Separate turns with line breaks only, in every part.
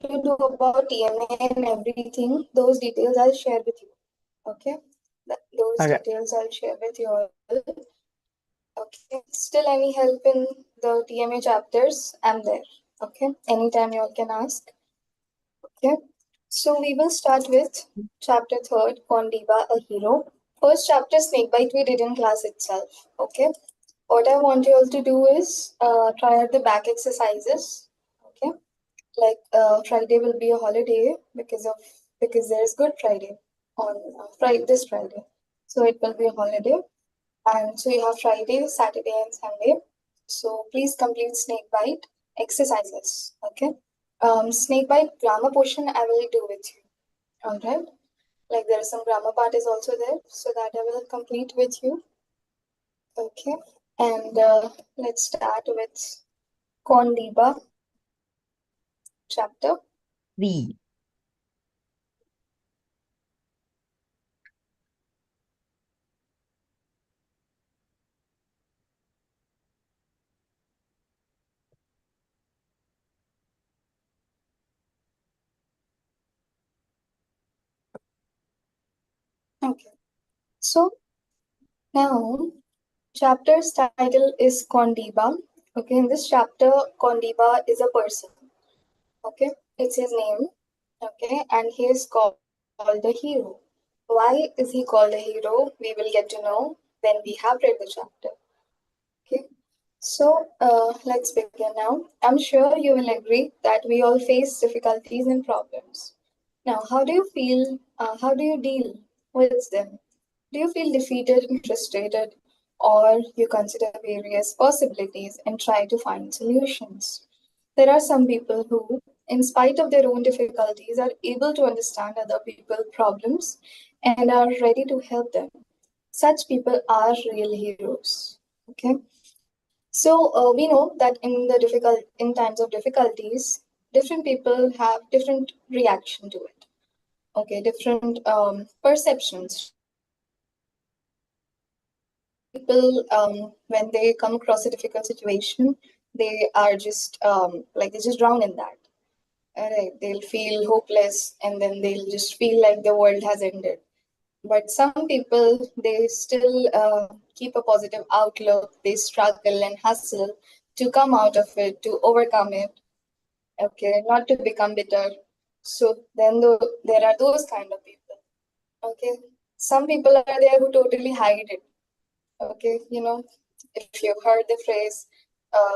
to do about TMA and everything, those details I'll share with you. Okay? Those details I'll share with you all. Okay. Still any help in the TMA chapters? I'm there. Okay. Anytime you all can ask. Okay. So we will start with chapter 3rd, Kondiba, a hero. First chapter, Snakebite, we did in class itself. Okay. What I want you all to do is try out the back exercises. Okay. Like Friday will be a holiday because there's Good Friday on this Friday. So it will be a holiday. And so you have Friday, Saturday, and Sunday. So please complete Snakebite exercises. Okay. Snakebite grammar portion I will do with you. All right. Like there is some grammar part is also there, so that I will complete with you. Okay. And let's start with Kondiba chapter
3.
Okay. So now chapter's title is Kondiba. Okay, in this chapter, Kondiba is a person. Okay, it's his name. Okay, and he is called the hero. Why is he called a hero? We will get to know when we have read the chapter. Okay, so let's begin now. I'm sure you will agree that we all face difficulties and problems. Now, how do you feel? How do you deal with them? Do you feel defeated and frustrated, or you consider various possibilities and try to find solutions? There are some people who, in spite of their own difficulties, are able to understand other people's problems and are ready to help them. Such people are real heroes. Okay. So we know that in times of difficulties, different people have different reaction to it. Okay, different perceptions. People, when they come across a difficult situation, they are just like they just drown in that. Right? They'll feel hopeless, and then they'll just feel like the world has ended. But some people, they still keep a positive outlook. They struggle and hustle to come out of it, to overcome it. Okay, not to become bitter. So then there are those kind of people. Okay, some people are there who totally hide it. Okay, if you heard the phrase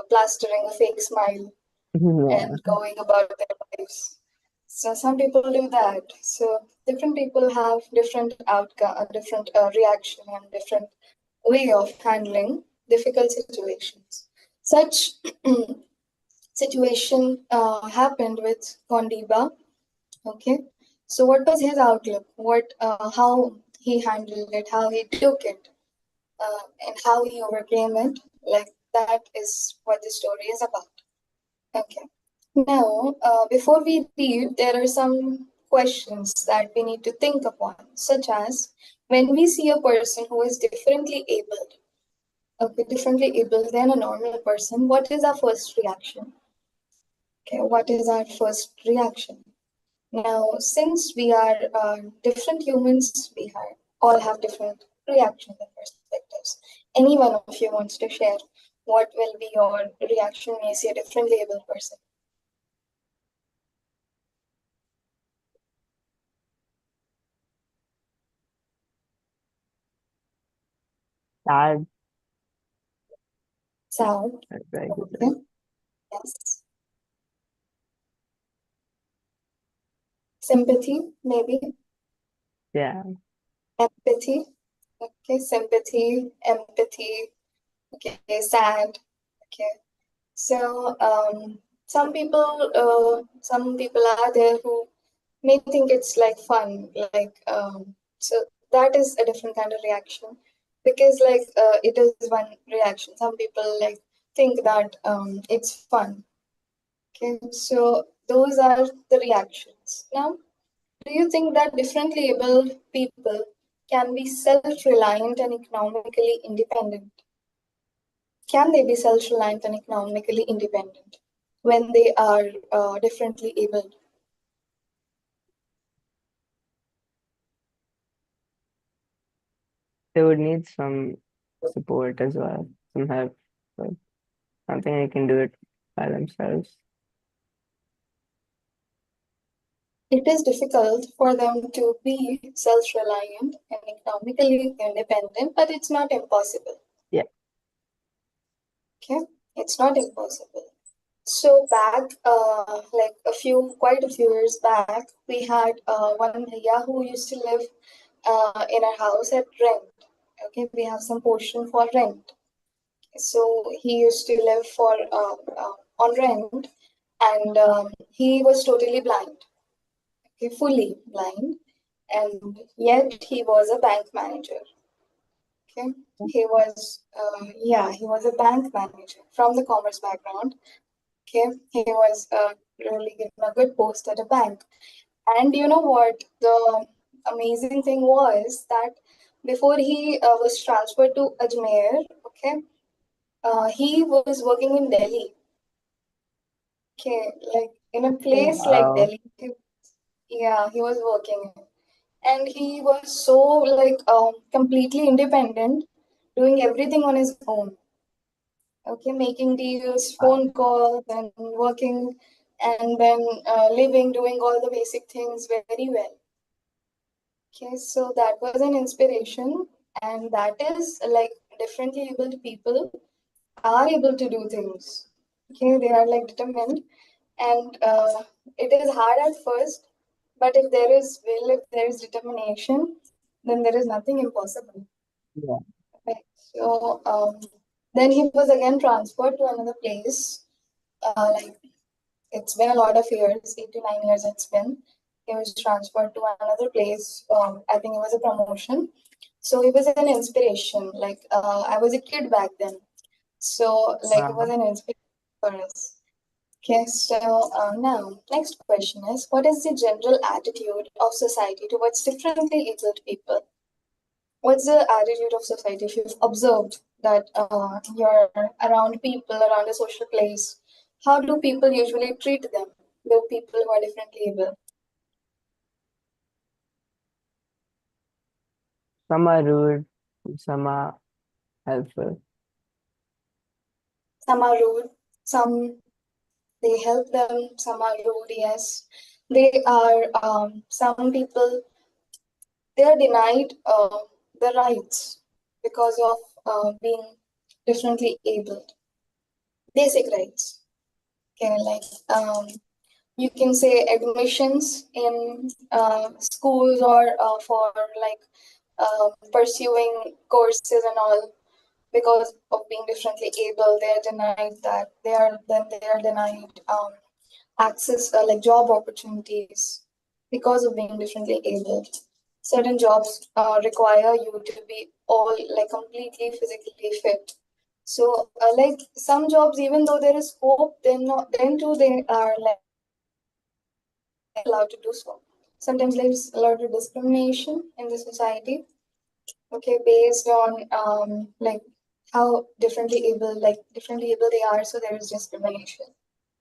plastering a fake smile
Yeah.
and going about their lives. So some people do that. So different people have different outcome, different reaction, and different way of handling difficult situations. Such situation happened with Kondiba. Okay, so what was his outlook? How he handled it, how he took it, and how he overcame it. Like that is what the story is about. Okay. Now, before we read, there are some questions that we need to think upon, such as when we see a person who is differently able than a normal person, what is our first reaction? Okay, what is our first reaction? Now, since we are different humans, all have different reactions and perspectives. Any one of you wants to share what will be your reaction when you see a differently able person?
Sad.
Sad.
Very good.
Okay. Yes. Sympathy, maybe.
Yeah.
Empathy. Okay. Sympathy, empathy. Okay. Sad. Okay. So, some people are there who may think it's like fun, so that is a different kind of reaction because it is one reaction. Some people like think that it's fun. Okay, so those are the reactions. Now, do you think that differently abled people can be self-reliant and economically independent? Can they be self-reliant and economically independent when they are differently abled?
they would need some support as well, some help. But I don't think they can do it by themselves.
It is difficult for them to be self-reliant and economically independent, but it's not impossible.
Yeah.
Okay, it's not impossible. So back, like quite a few years back, we had one bhaiya who used to live in our house at rent. Okay, we have some portion for rent. So he used to live for on rent, and he was totally blind. Okay, fully blind, and yet he was a bank manager. Okay, he was a bank manager from the commerce background. Okay, he was really given a good post at a bank. And you know what? The amazing thing was that before he was transferred to Ajmer, okay, he was working in Delhi. Okay, like in a
Oh,
place like
wow.
Delhi. Yeah, he was working, and he was so like completely independent, doing everything on his own. Okay, making deals,
Wow.
phone calls, and working, and then living, doing all the basic things very well. Okay, so that was an inspiration, and that is like differently abled people are able to do things. Okay, they are like determined, and it is hard at first, but if there is will, if there is determination, then there is nothing impossible.
Yeah.
Right? So then he was again transferred to another place. Like it's been a lot of years, 8 to 9 years it's been. He was transferred to another place. I think it was a promotion. So he was an inspiration. Like I was a kid back then. So like it was
Wow.
an inspiration for us. Okay, so now next question is, what is the general attitude of society towards differently abled people? What's the attitude of society if you've observed that you're around people around a social place? How do people usually treat them, the people who are differently able?
Some are rude, some are helpful.
Some are rude, some they help them, some are rude, yes. They are some people, they are denied the rights because of being differently able, basic rights. Okay, like you can say admissions in schools or for like pursuing courses and all, because of being differently able, they are denied that. They are denied access like job opportunities because of being differently able. Certain jobs require you to be all like completely physically fit. So like some jobs, even though there is scope, then too they are like allowed to do so. Sometimes there's a lot of discrimination in the society. Okay, based on like how differently able they are, so there is discrimination.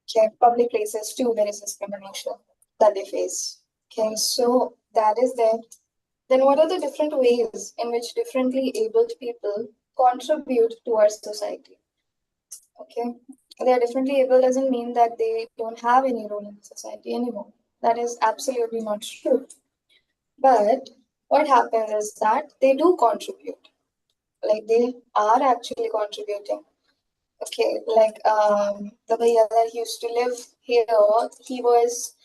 Okay, public places too, there is discrimination that they face. Okay, so that is there. Then what are the different ways in which differently abled people contribute to our society? Okay, they are differently able doesn't mean that they don't have any role in society anymore. That is absolutely not true. But what happens is that they do contribute. Like they are actually contributing. Okay, like the bhaiya that used to live here, he was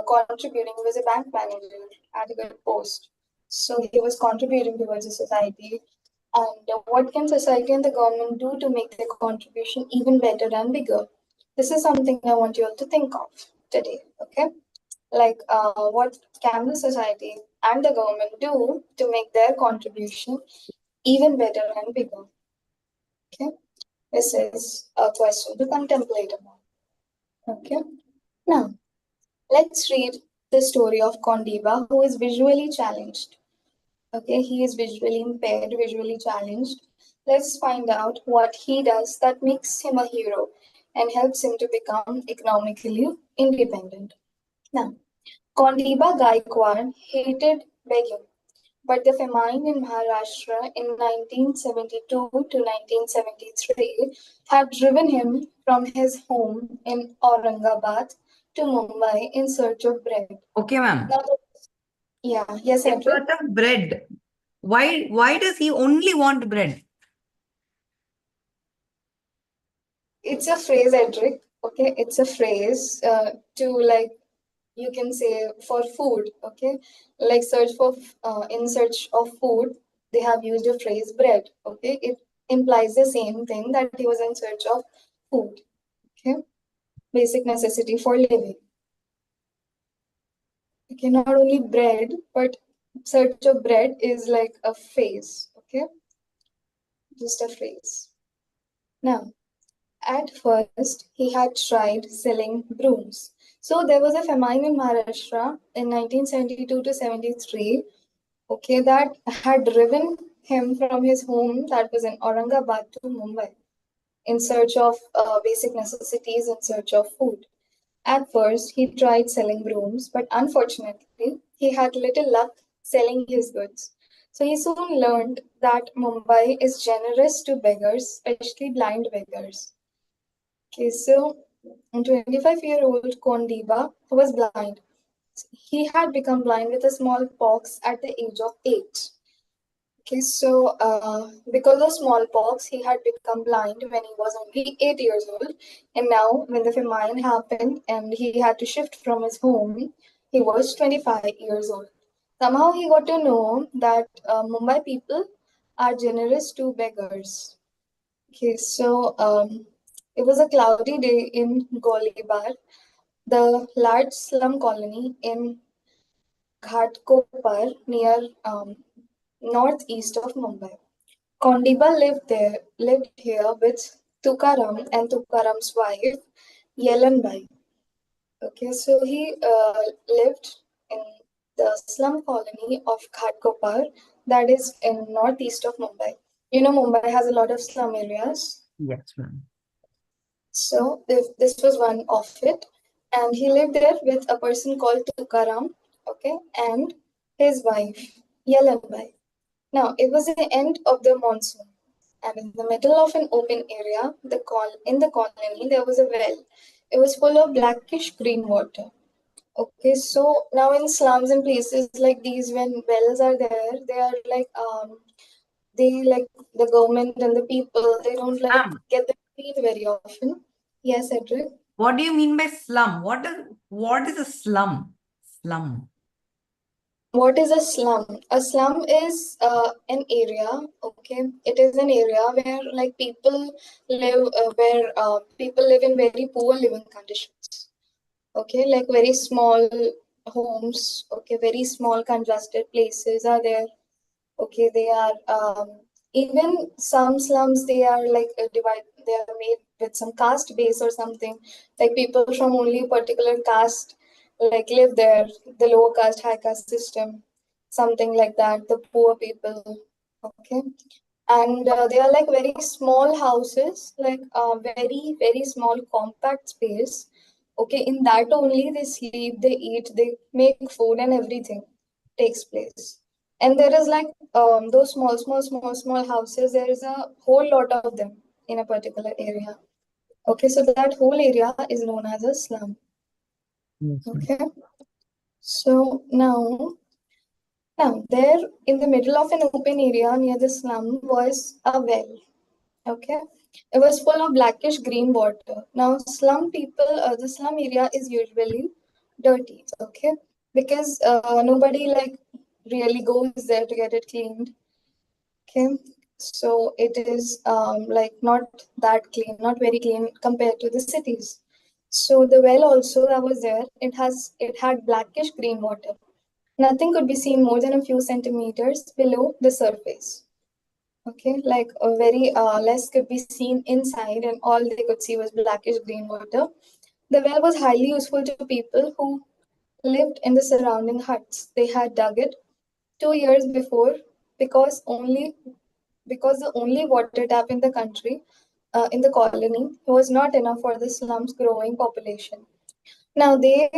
contributing. He was a bank manager at a good post, so he was contributing towards the society. And what can society and the government do to make their contribution even better and bigger? This is something I want you all to think of today. Okay, like what can the society and the government do to make their contribution even better and bigger? Okay. This is a question to contemplate upon. Okay. Now, let's read the story of Kondiba, who is visually challenged. Okay, he is visually impaired, visually challenged. Let's find out what he does that makes him a hero and helps him to become economically independent. Now, Kondiba Gaikwad hated begging, but the famine in Maharashtra in 1972 to 1973 had driven him from his home in Aurangabad to Mumbai in search of bread.
Okay, ma'am.
Now, yeah, yes,
In
Andrew.
search of bread. Why does he only want bread?
It's a phrase, Edric. Okay, it's a phrase to like you can say for food. Okay, like search for in search of food. They have used a phrase bread. Okay, it implies the same thing that he was in search of food. Okay, basic necessity for living. Okay, not only bread, but search of bread is like a phrase. Okay, just a phrase. Now, at first, he had tried selling brooms. So there was a famine in Maharashtra in 1972 to 73, okay, that had driven him from his home that was in Aurangabad to Mumbai in search of basic necessities, in search of food. At first, he tried selling brooms, but unfortunately, he had little luck selling his goods. So he soon learned that Mumbai is generous to beggars, especially blind beggars. Okay, so 25-year-old Kondiba who was blind. He had become blind with a small pox at the age of 8. Okay, so because of smallpox, he had become blind when he was only 8 years old. And now, when the famine happened and he had to shift from his home, he was 25 years old. Somehow, he got to know that Mumbai people are generous to beggars. Okay, so it was a cloudy day in Golibar, the large slum colony in Ghatkopar near northeast of Mumbai. Kondiba lived here with Tukaram and Tukaram's wife, Yelanbai. Okay, so he lived in the slum colony of Ghatkopar, that is in northeast of Mumbai. You know, Mumbai has a lot of slum areas.
Yes, ma'am.
So this was one of it, and he lived there with a person called Tukaram, okay, and his wife Yelanbai. Now it was the end of the monsoon, and in the middle of an open area, in the colony there was a well. It was full of blackish green water. Okay, so now in slums and places like these, when wells are there, they are like they like the government and the people they don't like
Ma'am,
get them clean very often. Yes, Edric.
what do you mean by slum? What is a slum? Slum.
What is a slum? A slum is an area. Okay, it is an area where like people live, where people live in very poor living conditions. Okay, like very small homes. Okay, very small congested places are there. Okay, they are even some slums they are like divide. They are made with some caste base or something. Like people from only particular caste like live there. The lower caste, high caste system, something like that. The poor people. Okay, and they are like very small houses, like very small compact space. Okay, in that only they sleep, they eat, they make food, and everything takes place. And there is like those small houses, there is a whole lot of them in a particular area. Okay, so that whole area is known as a slum.
Yes, ma'am.
Okay, so now there in the middle of an open area near the slum was a well. Okay, it was full of blackish green water. Now, slum people, the slum area is usually dirty. Okay, because nobody like really goes there to get it cleaned. Okay, so it is like not that clean, not very clean compared to the cities. So the well also that was there, it had blackish green water. Nothing could be seen more than a few centimeters below the surface. Okay, like a very less could be seen inside, and all they could see was blackish green water. The well was highly useful to people who lived in the surrounding huts. They had dug it 2 years before because only because the only water tap in the country, in the colony, was not enough for the slum's growing population. Now they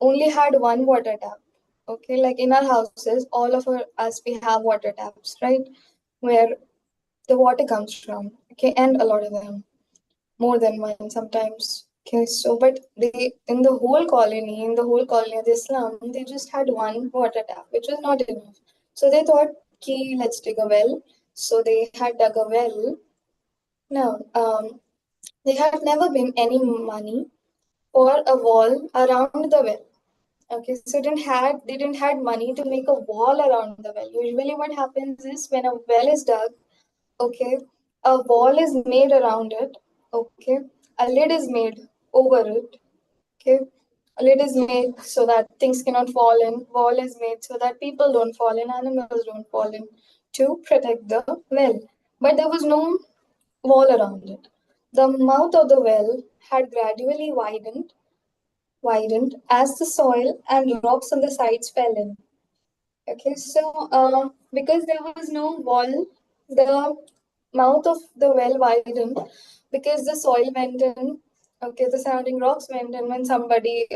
only had one water tap. Okay, like in our houses, all of us we have water taps, right? Where the water comes from. Okay, and a lot of them, more than one sometimes. Okay, so but they in the whole colony of the slum, they just had one water tap, which was not enough. So they thought, okay, let's dig a well. So they had dug a well. Now, there had never been any money for a wall around the well. Okay, so they didn't had money to make a wall around the well. Usually, what happens is when a well is dug, okay, a wall is made around it. Okay, a lid is made over it. Okay, a lid is made so that things cannot fall in. Wall is made so that people don't fall in, animals don't fall in, to protect the well. But there was no wall around it. The mouth of the well had gradually widened as the soil and rocks on the sides fell in. Okay, so because there was no wall, the mouth of the well widened because the soil went in. Okay, the surrounding rocks went in when somebody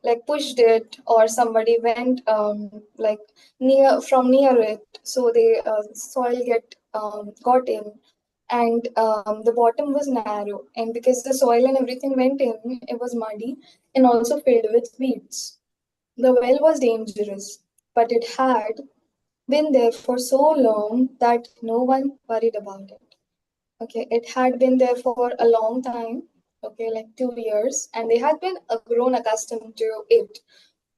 like pushed it, or somebody went like near it, so the soil get got in, and the bottom was narrow, and because the soil and everything went in, it was muddy and also filled with weeds. The well was dangerous, but it had been there for so long that no one worried about it. Okay, it had been there for a long time, okay, like 2 years, and they had been grown accustomed to it.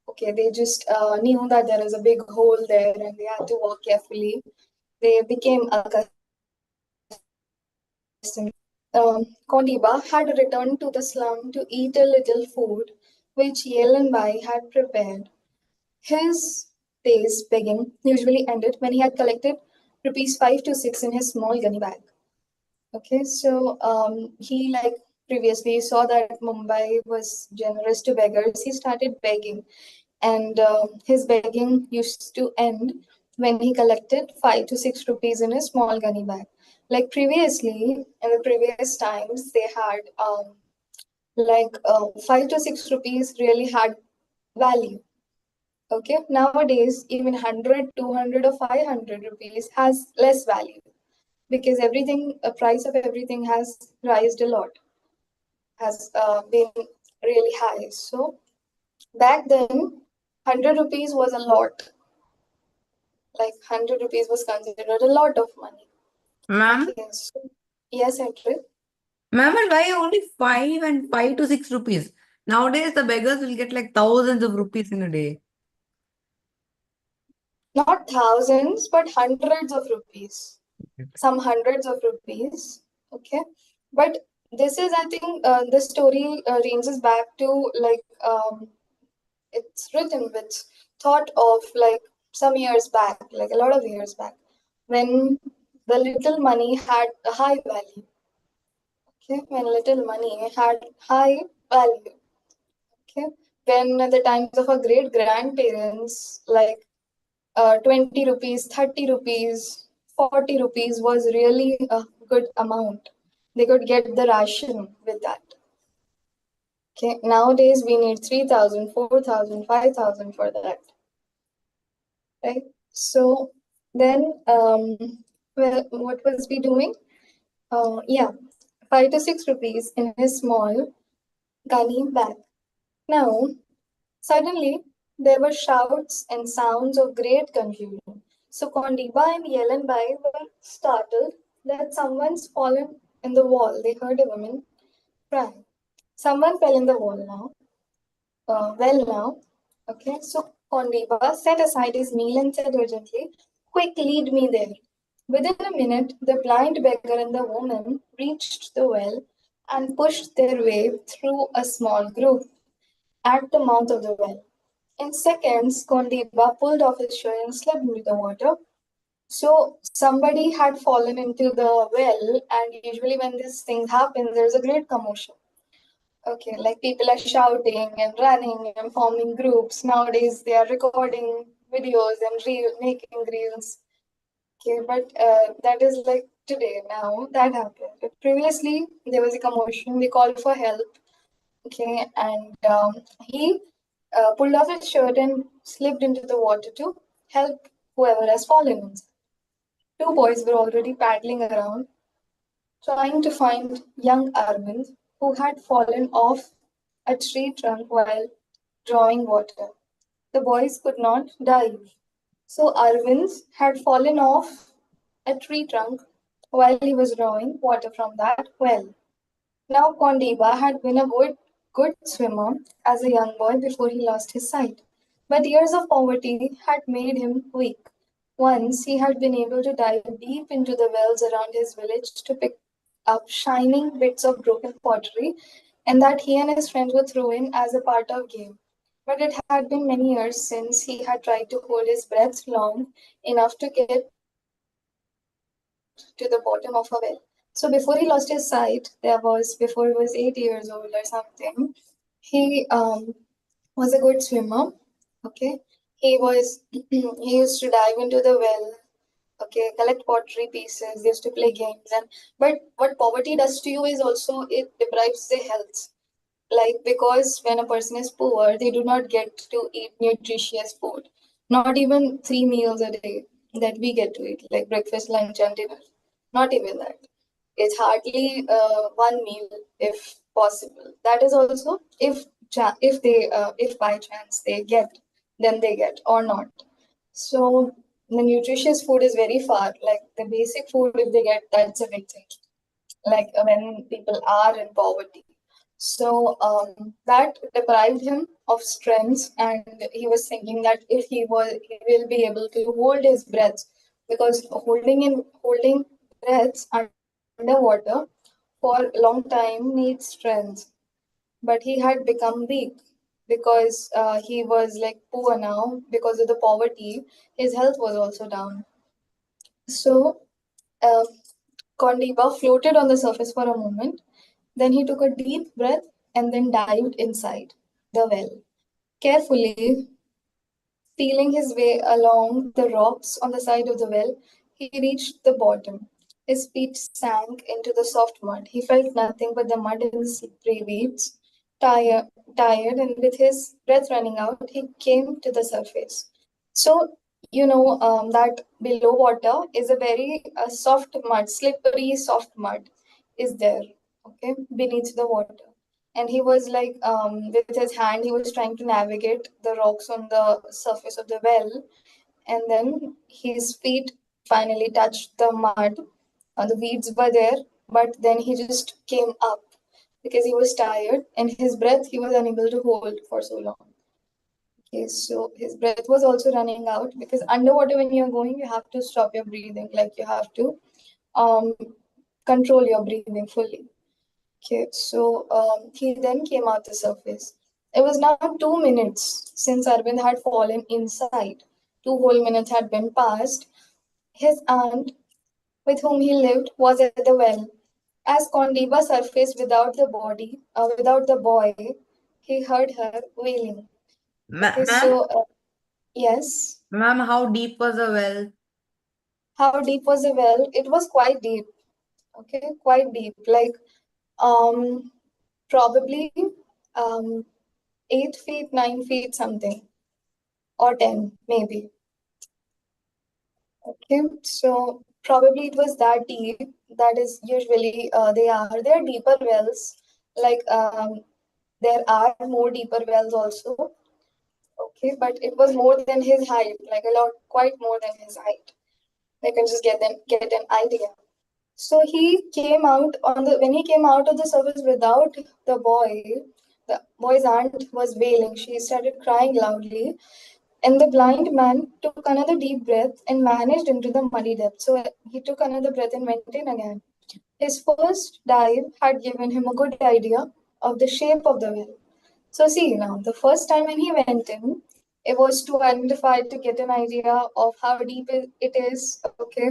Okay, they just knew that there is a big hole there and they had to walk carefully. They became accustomed to it. Kondiba had returned to the slum to eat a little food which Yelenbai had prepared. His day's begging usually ended when he had collected rupees 5 to 6 in his small gunny bag. Okay, so he like previously saw that Mumbai was generous to beggars. He started begging, and his begging used to end when he collected 5 to 6 rupees in his small gunny bag. Like previously, in the previous times, they had 5 to 6 rupees really had value. Okay, nowadays even 100, 200, or 500 rupees has less value because everything, the price of everything has rised a lot, has been really high. So back then, 100 rupees was a lot. Like 100 rupees was considered a lot of money.
Ma'am,
Okay, so yes, Edric.
ma'am, and why only 5 and 5 to 6 rupees? Nowadays, the beggars will get like thousands of rupees in a day.
Not thousands, but hundreds of rupees. Some hundreds of rupees. Okay, but this is, I think, the story ranges back to like it's written with thought of like some years back, like a lot of years back, when the little money had a high value. Okay, when little money had high value. Okay, when at the times of our great grandparents, like 20 rupees, 30 rupees, 40 rupees was really a good amount. They could get the ration with that. Okay, nowadays we need 3,000, 4,000, 5,000 for that, right? So then, well, what was we doing? Yeah, 5 to 6 rupees in his small gunny bag. Now, suddenly, there were shouts and sounds of great confusion. So Kondiba and Yelenbai were startled that someone's fallen in the wall. They heard a woman cry. Someone fell in the wall now. Now. Okay, so Kondiba set aside his meal and said urgently, "Quick, lead me there." Within a minute, the blind beggar and the woman reached the well and pushed their way through a small group at the mouth of the well. In seconds, Kondiba pulled off his shirt and slipped into the water. So somebody had fallen into the well, and usually when this thing happens, there's a great commotion. Okay, like people are shouting and running and forming groups. Nowadays, they are recording videos and making reels. Okay, but that is like today. Now that happened. But previously, there was a commotion. They called for help. Okay, and he pulled off his shirt and slipped into the water to help whoever has fallen in. Two boys were already paddling around, trying to find young Arvind, who had fallen off a tree trunk while drawing water. The boys could not dive. So Arvind had fallen off a tree trunk while he was drawing water from that well. Now Kondiba had been a good swimmer as a young boy before he lost his sight. But years of poverty had made him weak. Once he had been able to dive deep into the wells around his village to pick up shining bits of broken pottery, and that he and his friends would throw in as a part of game. But it had been many years since he had tried to hold his breath long enough to get to the bottom of a well. So before he lost his sight, before he was 8 years old or something, he was a good swimmer. Okay, he was he used to dive into the well. Okay, collect pottery pieces. They used to play games, and but what poverty does to you is also it deprives the health. Like, because when a person is poor, they do not get to eat nutritious food, not even 3 meals a day that we get to eat, like breakfast, lunch, and dinner. Not even that. It's hardly one meal if possible. That is also if by chance they get, then they get or not. So the nutritious food is very far. Like the basic food, if they get, that's a big thing. Like when people are in poverty. So that deprived him of strength, and he was thinking that if he will be able to hold his breath, because holding breaths underwater for a long time needs strength. But he had become weak because he was like poor now because of the poverty. His health was also down. So uh, Kondiba floated on the surface for a moment. Then he took a deep breath and then dived inside the well. Carefully feeling his way along the rocks on the side of the well, he reached the bottom. His feet sank into the soft mud. He felt nothing but the mud and the slippery weeds. Tired, tired, and with his breath running out, he came to the surface. So, that below water is a very soft mud, slippery, soft mud is there, okay, beneath the water. And he was like, with his hand, he was trying to navigate the rocks on the surface of the well. And then his feet finally touched the mud. The weeds were there, but then he just came up because he was tired, and his breath he was unable to hold for so long. Okay, so his breath was also running out because underwater, when you're going, you have to stop your breathing. Like you have to um, control your breathing fully. Okay, so he then came out the surface. It was now 2 minutes since Arvind had fallen inside. 2 whole minutes had been passed. His aunt, with whom he lived, was at the well. As Kondiba surfaced without the boy, he heard her wailing. Okay,
Ma'am,
so yes.
ma'am, how deep was the well?
How deep was the well? It was quite deep. Okay, quite deep. Like um, probably um 8 feet, 9 feet something, or 10 maybe. Okay, so probably it was that deep. That is usually they are deeper wells. Like there are more deeper wells also. Okay, but it was more than his height, like a lot, quite more than his height. They can just get an idea. So he came out on the when he came out of the surface without the boy. The boy's aunt was wailing. She started crying loudly, and the blind man took another deep breath and vanished into the muddy depths. So he took another breath and went in again. His first dive had given him a good idea of the shape of the well. So see now, the first time when he went in, it was to identify to get an idea of how deep it is. Okay,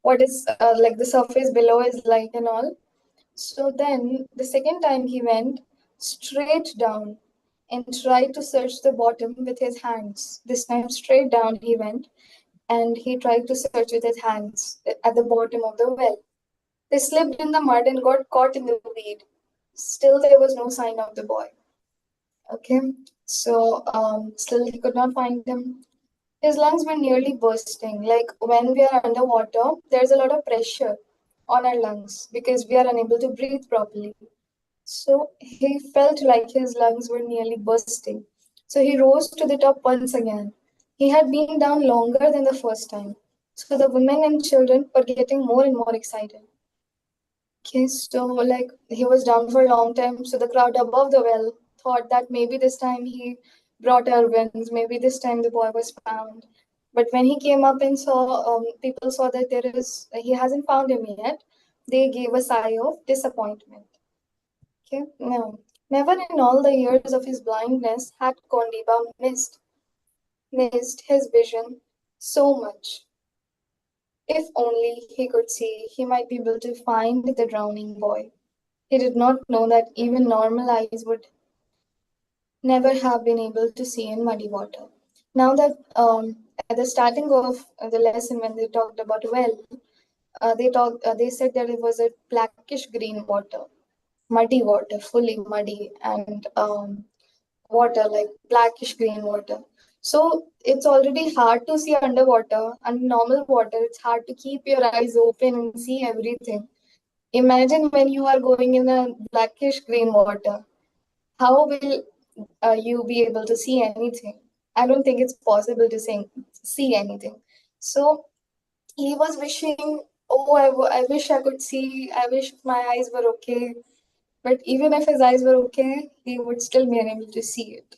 what is like the surface below is like and all. So then the second time he went straight down and tried to search the bottom with his hands. This time straight down he went, and he tried to search with his hands at the bottom of the well. They slipped in the mud and got caught in the weed. Still there was no sign of the boy. Okay, so still he could not find him. His lungs were nearly bursting. Like when we are underwater, there's a lot of pressure on our lungs because we are unable to breathe properly. So he felt like his lungs were nearly bursting. So he rose to the top once again. He had been down longer than the first time. So the women and children were getting more and more excited. Okay, so like he was down for a long time. So the crowd above the well thought that maybe this time he brought Irvins, maybe this time the boy was found. But when he came up and saw, people saw that he hasn't found him yet. They gave a sigh of disappointment. Okay, no, never in all the years of his blindness had Kondiba missed his vision so much. If only he could see, he might be able to find the drowning boy. He did not know that even normal eyes would never have been able to see in muddy water. Now that at the starting of the lesson, when they talked about well, they said that it was a blackish green water, muddy water, fully muddy, and water like blackish green water. So it's already hard to see underwater, and normal water, it's hard to keep your eyes open and see everything. Imagine when you are going in a blackish green water. How will you be able to see anything? I don't think it's possible to see anything. So he was wishing, oh, I wish I could see. I wish my eyes were okay. But even if his eyes were okay, he would still be unable to see it.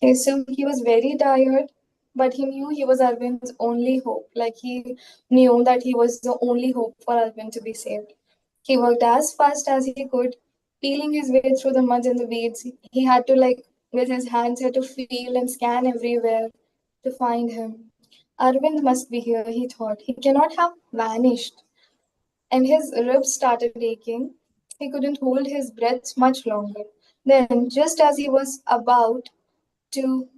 Okay, so he was very tired, but he knew he was Arvind's only hope. Like he knew that he was the only hope for Arvind to be saved. He worked as fast as he could, peeling his way through the mud and the weeds. He had to, like, with his hands, he had to feel and scan everywhere to find him. Arvind must be here, he thought. He cannot have vanished. And his ribs started aching. He couldn't hold his breath much longer. Then, just as he was about to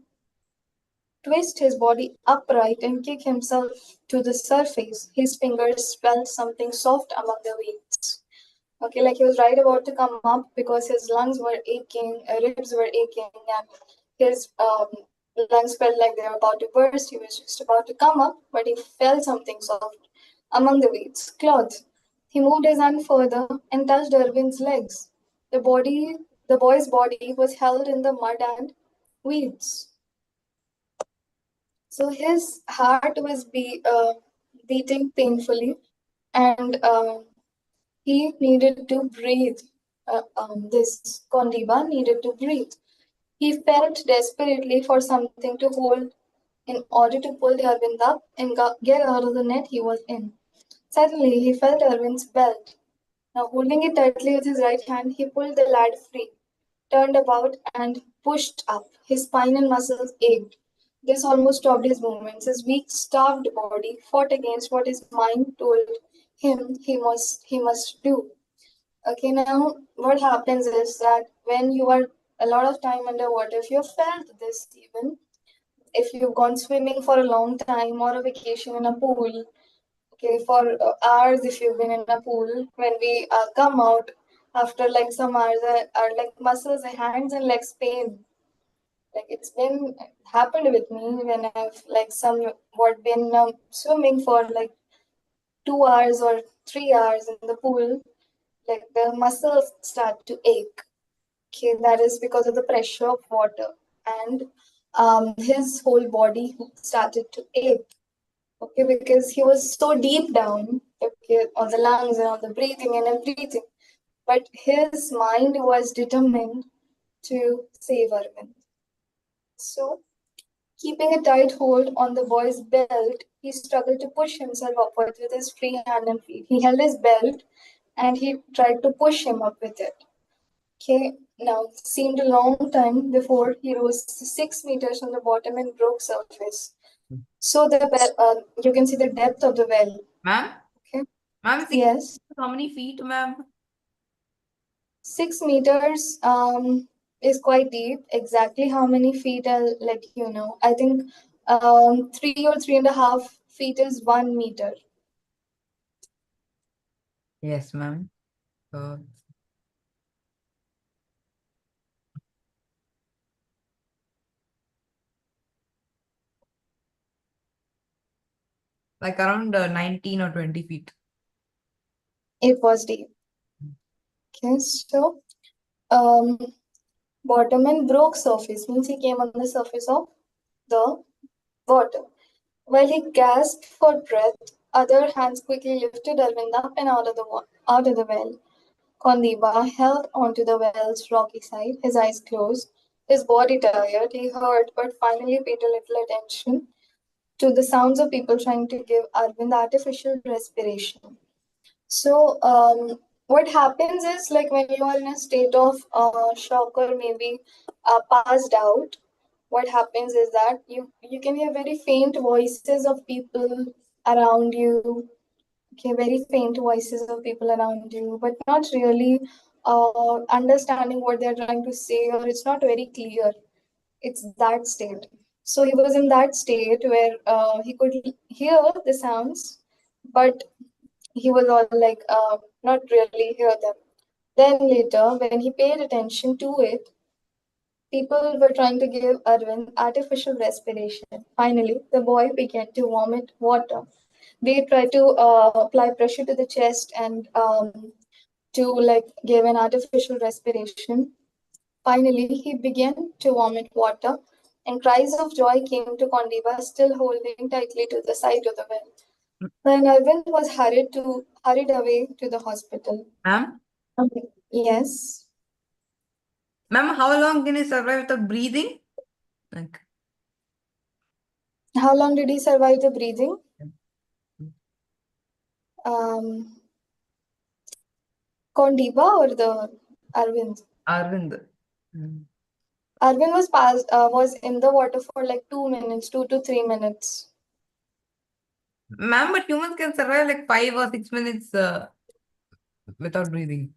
twist his body upright and kick himself to the surface, his fingers felt something soft among the weeds. Okay, like he was right about to come up because his lungs were aching, ribs were aching, and his lungs felt like they were about to burst. He was just about to come up, but he felt something soft among the weeds, cloth. He moved his hand further and touched Irvin's legs. The body, the boy's body was held in the mud and weeds. So his heart was beating painfully, and he needed to breathe. This Kondiba needed to breathe. He felt desperately for something to hold in order to pull Arvind up and get out of the net he was in. Suddenly, he felt Arvind's belt. Now, holding it tightly with his right hand, he pulled the lad free, turned about, and pushed up. His spine and muscles ached. This almost stopped his movements. His weak, starved body fought against what his mind told him he must do. Okay, now what happens is that when you are a lot of time underwater, if you've felt this even, if you've gone swimming for a long time or a vacation in a pool, okay, for hours if you've been in a pool, when we come out after like some hours, our like muscles, hands and legs pain. Like it's been happened with me when I've like somewhat been swimming for like 2 hours or 3 hours in the pool, like the muscles start to ache. Okay, that is because of the pressure of water, and his whole body started to ache. Okay, because he was so deep down. Okay, on the lungs and on the breathing and everything, but his mind was determined to save Arvind. So, keeping a tight hold on the boy's belt, he struggled to push himself upwards with his free hand and feet. He held his belt and he tried to push him up with it. Okay, now it seemed a long time before he rose 6 meters from the bottom and broke surface. So you can see the depth of the well.
Ma'am?
Okay.
Ma'am,
Yes,
how many feet, ma'am?
6 meters is quite deep. Exactly how many feet I'll let you know. I think 3 or 3.5 feet is 1 meter.
Yes, ma'am. Like around 19 or 20 feet.
It was deep. Okay, so um, Waterman broke surface means he came on the surface of the water. While he gasped for breath, other hands quickly lifted Arvind up and out of the well. Kondiba held onto the well's rocky side, his eyes closed, his body tired. He heard, but finally paid a little attention to the sounds of people trying to give Arvind artificial respiration. So, what happens is like when you are in a state of shock or maybe passed out, what happens is that you can hear very faint voices of people around you. Okay, very faint voices of people around you, but not really understanding what they're trying to say, or it's not very clear. It's that state. So he was in that state where he could hear the sounds, but he was all like not really hear them. Then later, when he paid attention to it, people were trying to give Arvind artificial respiration. Finally, the boy began to vomit water. They tried to apply pressure to the chest and to like give an artificial respiration. Finally, he began to vomit water, and cries of joy came to Kondiba, still holding tightly to the side of the well. Then Arvind was hurried away to the hospital.
Ma'am?
Okay. Yes.
Ma'am, how long can he survive without breathing? Like,
How long did he survive the breathing? Um, Kondiba or the Arvind?
Arvind. Mm.
Arvind was in the water for like 2 minutes, 2 to 3 minutes.
Ma'am, but humans can survive like 5 or 6 minutes without breathing.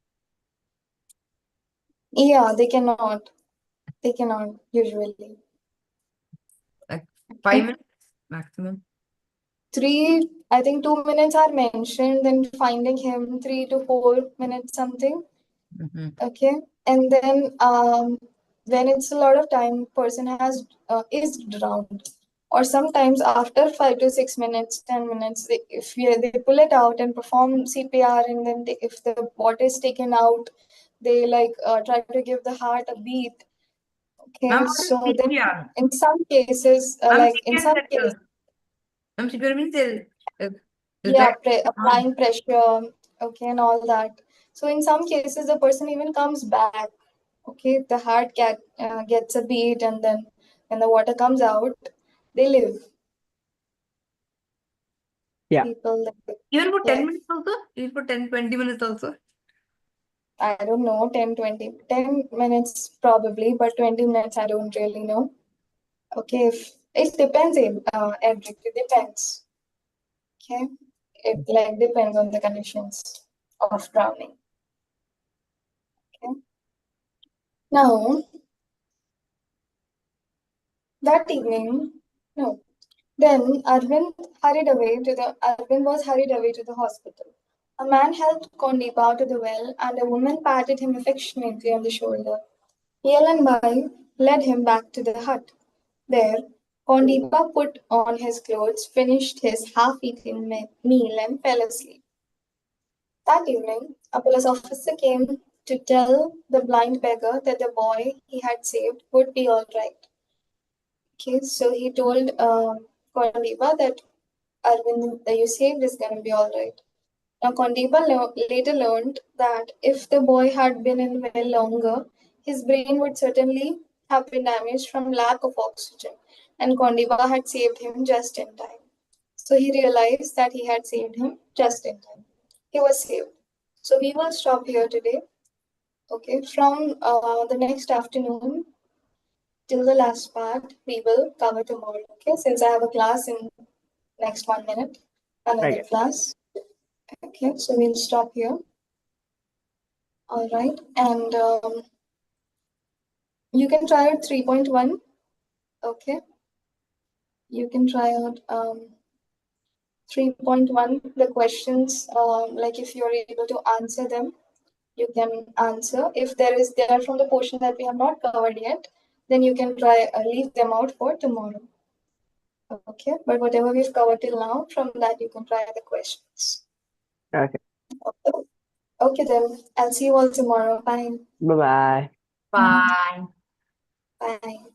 Yeah, they cannot. They cannot usually.
Like
Okay.
5 minutes maximum.
I think 2 minutes are mentioned, then finding him 3 to 4 minutes something.
Mm-hmm.
Okay. And then when it's a lot of time, person is drowned. Or sometimes after 5 to 6 minutes, 10 minutes, they pull it out and perform CPR, and then if the water is taken out, they like try to give the heart a beat.
Ma'am,
Okay,
what is
so then
CPR?
in some cases,
Ma'am,
like in
CPR is
some
that,
cases,
ma'am, CPR means is
yeah,
that
applying pressure, okay, and all that. So in some cases, the person even comes back. Okay, the heart gets a beat, and then when the water comes out, they live.
Yeah.
People like,
even for 10
yes,
minutes also? Even for 10, 20 minutes also?
I don't know, 10 minutes probably, but 20 minutes I don't really know. Okay, if it depends, Edric, it depends. Okay, it like depends on the conditions of drowning. Okay, now that evening, no, then Arvind was hurried away to the hospital. A man helped Kondipa to the well, and a woman patted him affectionately on the shoulder. Yell and Bai led him back to the hut. There, Kondipa put on his clothes, finished his half-eaten meal, and fell asleep. That evening, a police officer came to tell the blind beggar that the boy he had saved would be all right. Okay, so he told Kondipa that Arvind that you saved is going to be all right. Now, Kondipa later learned that if the boy had been in well longer, his brain would certainly have been damaged from lack of oxygen, and Kondipa had saved him just in time. So he realized that he had saved him just in time. He was saved. So we will stop here today. Okay, from the next afternoon till the last part, we will cover tomorrow. Okay, since I have a class in next 1 minute, another
Okay.
class. Okay, so we'll stop here. All right, and you can try out 3.1. Okay, you can try out 3.1. The questions, like if you're able to answer them, you can answer. If they are from the portion that we have not covered yet, then you can try leave them out for tomorrow. Okay, but whatever we've covered till now, from that you can try the questions.
Okay.
Okay then, I'll see you all tomorrow. Bye.
Bye-bye.
Bye.
Bye.